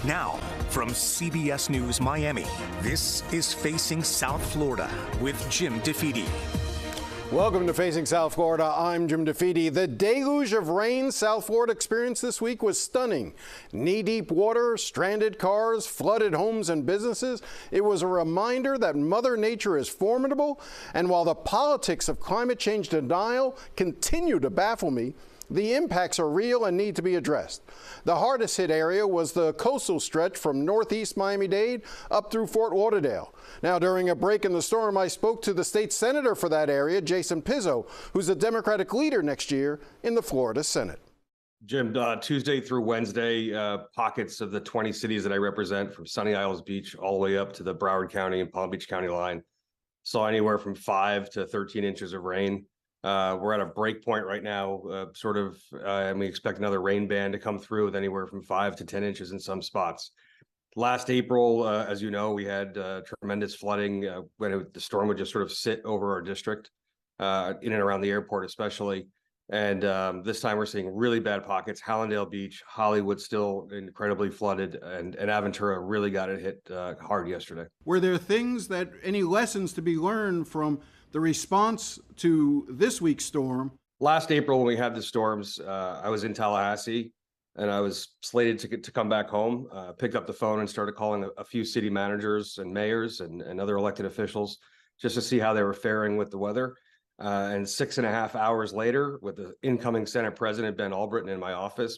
Now, from CBS News Miami, this is Facing South Florida with Jim DeFede. Welcome to Facing South Florida. I'm Jim DeFede. The deluge of rain South Florida experienced this week was stunning. Knee-deep water, stranded cars, flooded homes and businesses. It was a reminder that Mother Nature is formidable, and while the politics of climate change denial continue to baffle me, the impacts are real and need to be addressed. The hardest hit area was the coastal stretch from northeast Miami-Dade up through Fort Lauderdale. Now, during a break in the storm, I spoke to the state senator for that area, Pizzo, who's the Democratic leader next year in the Florida Senate. Jim, Tuesday through Wednesday, pockets of the 20 cities that I represent, from Sunny Isles Beach all the way up to the Broward County and Palm Beach County line, saw anywhere from 5 to 13 inches of rain. We're at a break point right now, and we expect another rain band to come through with anywhere from 5 to 10 inches in some spots. Last April, as you know, we had tremendous flooding when the storm would just sort of sit over our district, in and around the airport especially. And this time we're seeing really bad pockets. Hallandale Beach, Hollywood still incredibly flooded, and Aventura really got it hit hard yesterday. Were there any lessons to be learned from the response to this week's storm? Last April, when we had the storms, I was in Tallahassee and I was slated to come back home, picked up the phone and started calling a few city managers and mayors and other elected officials just to see how they were faring with the weather. And 6.5 hours later, with the incoming Senate President, Ben Albritton, in my office,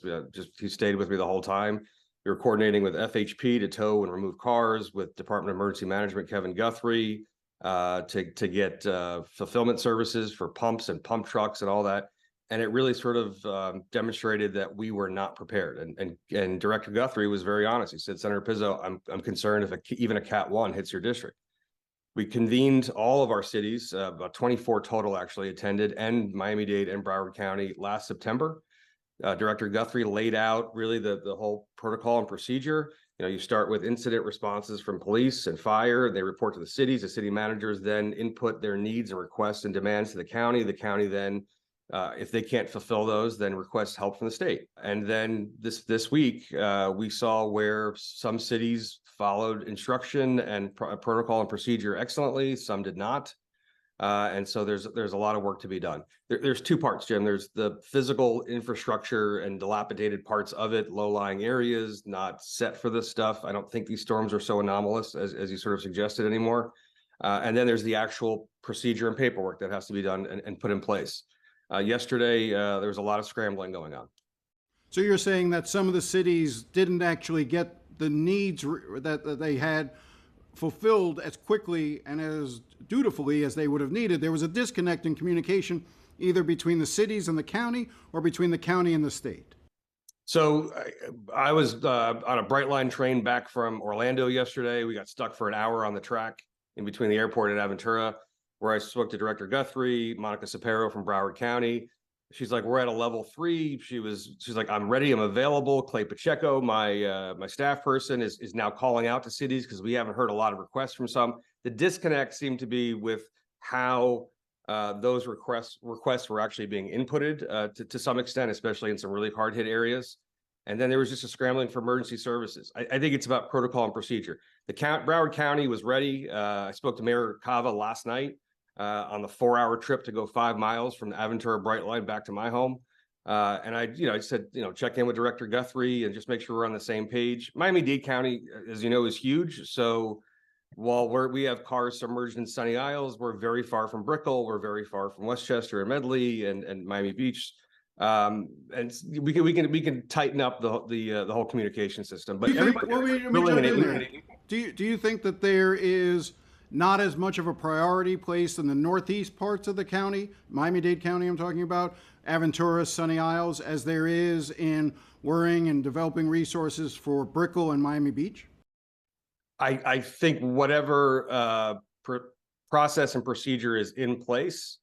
he stayed with me the whole time. We were coordinating with FHP to tow and remove cars, with Department of Emergency Management, Kevin Guthrie, to get fulfillment services for pumps and pump trucks and all that. And it really sort of demonstrated that we were not prepared. And Director Guthrie was very honest. He said, Senator Pizzo, I'm concerned if even a Cat 1 hits your district. We convened all of our cities, about 24 total actually attended, and Miami-Dade and Broward County last September. Director Guthrie laid out really the whole protocol and procedure. You start with incident responses from police and fire. They report to the cities. The city managers then input their needs and requests and demands to the county. The county then, if they can't fulfill those, then requests help from the state. And then this week, we saw where some cities followed instruction and protocol and procedure excellently. Some did not. And so there's a lot of work to be done. There's two parts, Jim. There's the physical infrastructure and dilapidated parts of it, low-lying areas, not set for this stuff. I don't think these storms are so anomalous as you sort of suggested anymore. And then there's the actual procedure and paperwork that has to be done and put in place. Yesterday, there was a lot of scrambling going on. So you're saying that some of the cities didn't actually get the needs that they had fulfilled as quickly and as dutifully as they would have needed. There was a disconnect in communication either between the cities and the county or between the county and the state. So I was on a Brightline train back from Orlando yesterday. We got stuck for an hour on the track in between the airport and Aventura, where I spoke to Director Guthrie, Monica Sapero from Broward County. She's like, we're at a level 3. She's like, I'm ready, I'm available. Clay Pacheco, my staff person, is now calling out to cities because we haven't heard a lot of requests from some. The disconnect seemed to be with how those requests were actually being inputted to some extent, especially in some really hard hit areas. And then there was just a scrambling for emergency services. I think it's about protocol and procedure. Broward County was ready. I spoke to Mayor Cava last night on the 4-hour trip to go 5 miles from the Aventura Brightline back to my home. And I said, check in with Director Guthrie and just make sure we're on the same page. Miami-Dade County, as you know, is huge. So while we have cars submerged in Sunny Isles, we're very far from Brickell. We're very far from Westchester and Medley and Miami Beach. And we can tighten up the whole communication system. But do you think that there is not as much of a priority placed in the northeast parts of the county, Miami-Dade County I'm talking about, Aventura, Sunny Isles, as there is in worrying and developing resources for Brickell and Miami Beach? I think whatever process and procedure is in place,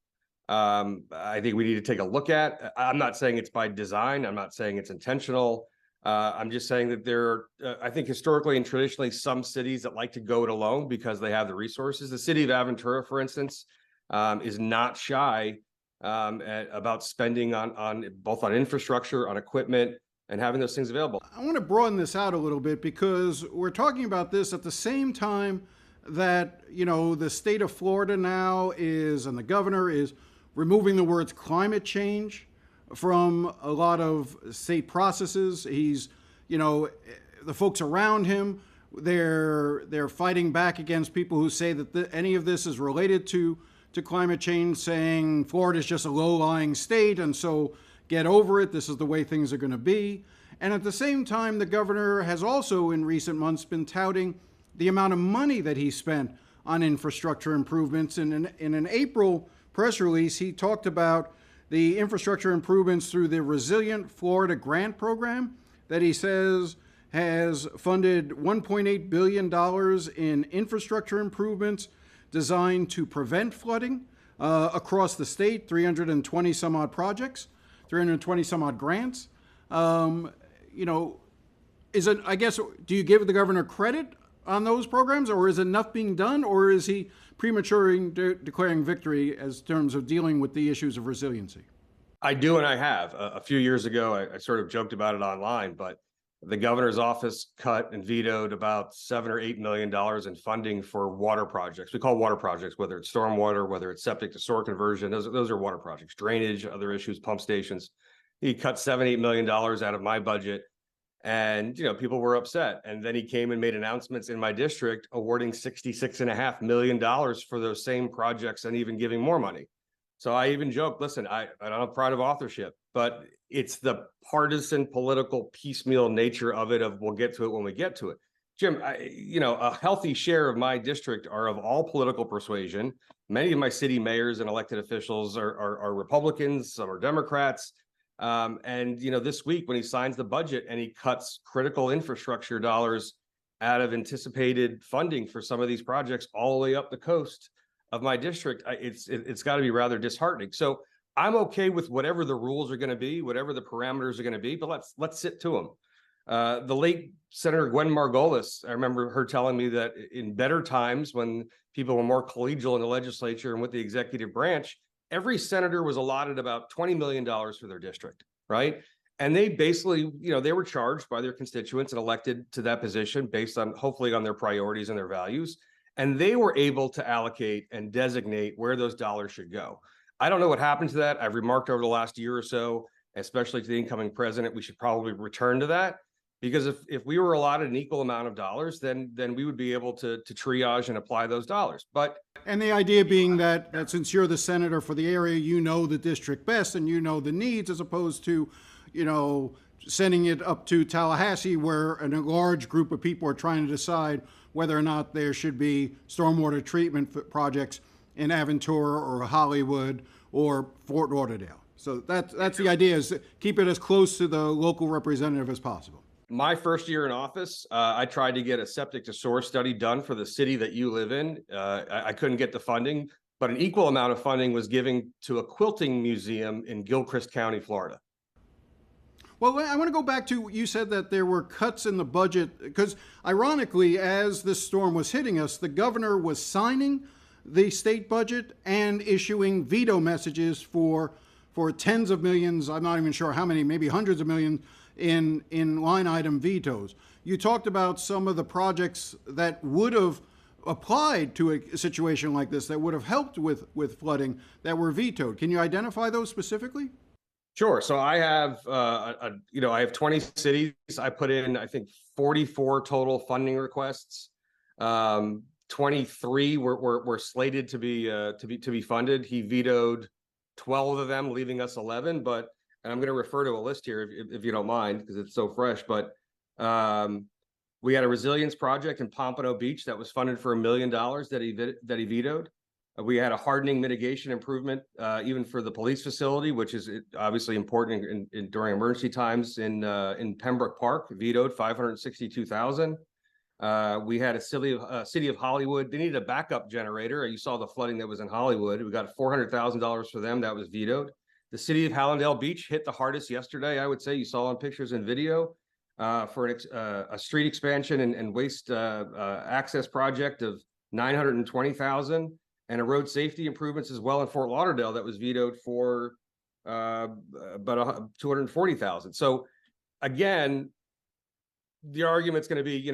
I think we need to take a look at. I'm not saying it's by design. I'm not saying it's intentional. I'm just saying that there are, I think historically and traditionally, some cities that like to go it alone because they have the resources. The city of Aventura, for instance, is not shy about spending on both on infrastructure, on equipment, and having those things available. I want to broaden this out a little bit because we're talking about this at the same time that, the state of Florida now is, and the governor is removing the words climate change from a lot of state processes. He's, the folks around him, they're fighting back against people who say that any of this is related to climate change, saying Florida is just a low-lying state, and so get over it. This is the way things are going to be. And at the same time, the governor has also in recent months been touting the amount of money that he spent on infrastructure improvements. In an April press release, he talked about the infrastructure improvements through the Resilient Florida Grant Program that he says has funded $1.8 billion in infrastructure improvements designed to prevent flooding across the state, 320 some odd projects, 320 some odd grants. Do you give the governor credit on those programs, or is enough being done, or is he prematurely declaring victory as terms of dealing with the issues of resiliency? I do, and I have. A few years ago, I sort of joked about it online, but the governor's office cut and vetoed about $7 or $8 million in funding for water projects. We call water projects, whether it's stormwater, whether it's septic to sewer conversion. Those are water projects, drainage, other issues, pump stations. He cut $7-8 million out of my budget, and people were upset. And then he came and made announcements in my district awarding $66.5 million for those same projects and even giving more money. So I even joked, listen, I don't have pride of authorship, but it's the partisan political piecemeal nature of it, of we'll get to it when we get to it. Jim, a healthy share of my district are of all political persuasion. Many of my city mayors and elected officials are Republicans, some are Democrats. This week when he signs the budget and he cuts critical infrastructure dollars out of anticipated funding for some of these projects all the way up the coast of my district, it's got to be rather disheartening. So I'm okay with whatever the rules are going to be, whatever the parameters are going to be, but let's sit to them. The late Senator Gwen Margolis, I remember her telling me that in better times, when people were more collegial in the legislature and with the executive branch, every senator was allotted about $20 million for their district, right? And they basically, they were charged by their constituents and elected to that position based on, hopefully, on their priorities and their values. And they were able to allocate and designate where those dollars should go. I don't know what happened to that. I've remarked over the last year or so, especially to the incoming president, we should probably return to that. Because if we were allotted an equal amount of dollars, then we would be able to triage and apply those dollars. And the idea being that since you're the senator for the area, you know the district best and you know the needs, as opposed to, sending it up to Tallahassee, where a large group of people are trying to decide whether or not there should be stormwater treatment projects in Aventura or Hollywood or Fort Lauderdale. So that's the idea, is keep it as close to the local representative as possible. My first year in office, I tried to get a septic to source study done for the city that you live in. I couldn't get the funding, but an equal amount of funding was given to a quilting museum in Gilchrist County, Florida. Well, I want to go back to, you said that there were cuts in the budget, because ironically, as this storm was hitting us, the governor was signing the state budget and issuing veto messages for tens of millions, I'm not even sure how many, maybe hundreds of millions in line item vetoes. You talked about some of the projects that would have applied to a situation like this, that would have helped with flooding, that were vetoed. Can you identify those specifically? Sure. So I have, I have 20 cities. I put in, I think, 44 total funding requests. 23 were slated to be funded. He vetoed 12 of them, leaving us 11. And I'm going to refer to a list here if you don't mind, because it's so fresh. But we had a resilience project in Pompano Beach that was funded for $1 million that he vetoed. We had a hardening mitigation improvement, even for the police facility, which is obviously important during emergency times in Pembroke Park, vetoed $562,000. We had a city of Hollywood. They needed a backup generator. You saw the flooding that was in Hollywood. We got $400,000 for them. That was vetoed. The city of Hallandale Beach hit the hardest yesterday, I would say. You saw on pictures and video for a street expansion and waste access project of $920,000. And a road safety improvements as well in Fort Lauderdale that was vetoed for about $240,000. So again, the argument's going to be,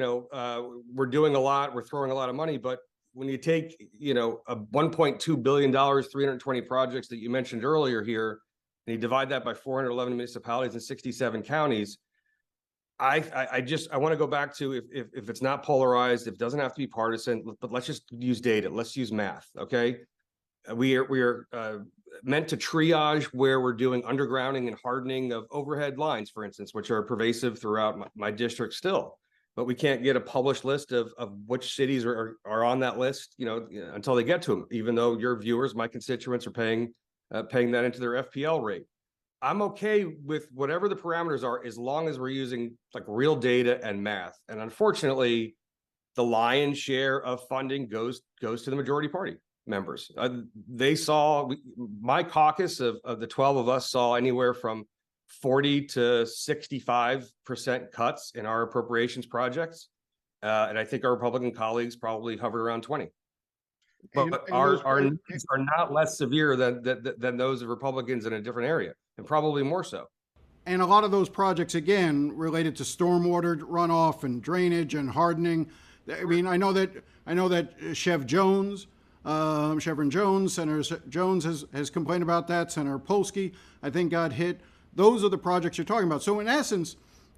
we're doing a lot, we're throwing a lot of money, but when you take, a $1.2 billion, 320 projects that you mentioned earlier here, and you divide that by 411 municipalities and 67 counties, I want to go back to if it's not polarized, if it doesn't have to be partisan, but let's just use data. Let's use math. Okay. We are meant to triage where we're doing undergrounding and hardening of overhead lines, for instance, which are pervasive throughout my district still. But we can't get a published list of which cities are on that list, until they get to them, even though your viewers, my constituents, are paying that into their FPL rate. I'm okay with whatever the parameters are, as long as we're using like real data and math. And unfortunately, the lion's share of funding goes to the majority party members. My caucus of the 12 of us saw anywhere from 40 to 65% cuts in our appropriations projects. And I think our Republican colleagues probably hovered around 20. But our needs are not less severe than those of Republicans in a different area, and probably more so. And a lot of those projects, again, related to stormwater runoff and drainage and hardening. I mean, I know that Chevron Jones, Senator Jones has complained about that. Senator Polsky, I think, got hit. Those are the projects you're talking about. So in essence,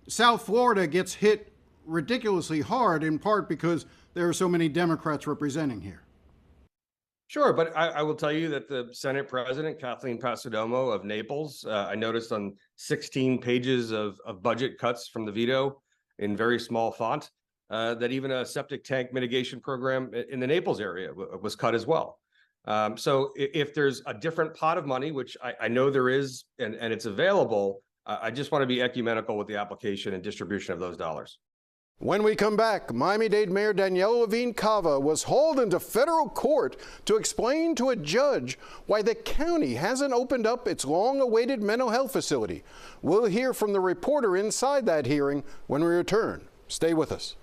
South Florida gets hit ridiculously hard, in part because there are so many Democrats representing here. Sure, but I will tell you that the Senate President, Kathleen Passidomo of Naples, I noticed on 16 pages of budget cuts from the veto in very small font, that even a septic tank mitigation program in the Naples area was cut as well. So if there's a different pot of money, which I know there is, and it's available, I just want to be ecumenical with the application and distribution of those dollars. When we come back, Miami-Dade Mayor Daniela Levine Cava was hauled into federal court to explain to a judge why the county hasn't opened up its long-awaited mental health facility. We'll hear from the reporter inside that hearing when we return. Stay with us.